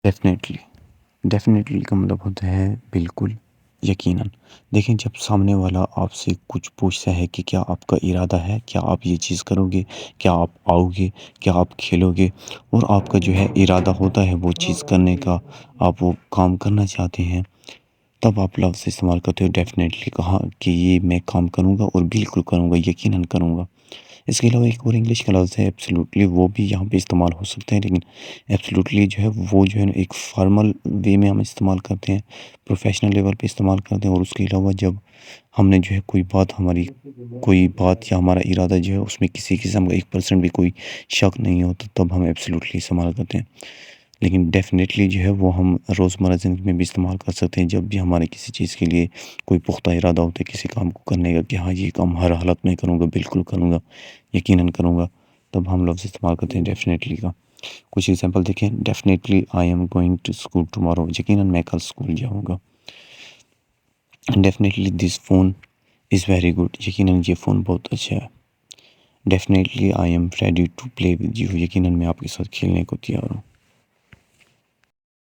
Definitely definitely کا مطلب ہوتا ہے بالکل، یقیناً۔ دیکھیں جب سامنے والا آپ سے کچھ پوچھتا ہے کہ کیا آپ کا ارادہ ہے، کیا آپ یہ چیز کرو گے، کیا آپ آؤ گے، کیا آپ کھیلو گے، اور آپ کا جو ہے ارادہ ہوتا ہے وہ چیز کرنے کا، آپ وہ کام کرنا چاہتے ہیں، تب آپ لفظ استعمال کرتے ہو ڈیفینیٹلی، کہا کہ یہ میں کام کروں گا اور بالکل کروں گا، یقیناً کروں گا۔ اس کے علاوہ ایک اور انگلش کا لفظ ہے ایبسلیوٹلی، وہ بھی یہاں پہ استعمال ہو سکتا ہے، لیکن ایبسلیوٹلی جو ہے وہ جو ہے نا ایک فارمل وے میں ہم استعمال کرتے ہیں، پروفیشنل لیول پہ استعمال کرتے ہیں، اور اس کے علاوہ جب ہم نے جو ہے کوئی بات یا ہمارا ارادہ جو ہے اس میں کسی قسم کا 1% بھی کوئی شک نہیں ہوتا، تب ہم ایبسلیوٹلی استعمال کرتے ہیں۔ لیکن ڈیفینیٹلی جو ہے وہ ہم روزمرہ زندگی میں بھی استعمال کر سکتے ہیں، جب بھی ہمارے کسی چیز کے لیے کوئی پختہ ارادہ ہوتا ہے کسی کام کو کرنے کا، کہ ہاں یہ کام ہر حالت میں کروں گا، بالکل کروں گا، یقیناً کروں گا، تب ہم لفظ استعمال کرتے ہیں ڈیفینیٹلی کا۔ کچھ ایگزامپل دیکھیں، definitely I am going to school tomorrow, یقیناً میں کل اسکول جاؤں گا۔ Definitely this phone is very good, یقیناً یہ فون بہت اچھا ہے۔ Definitely I am ready to play with you, یقیناً میں آپ کے ساتھ کھیلنے کو تیار ہوں۔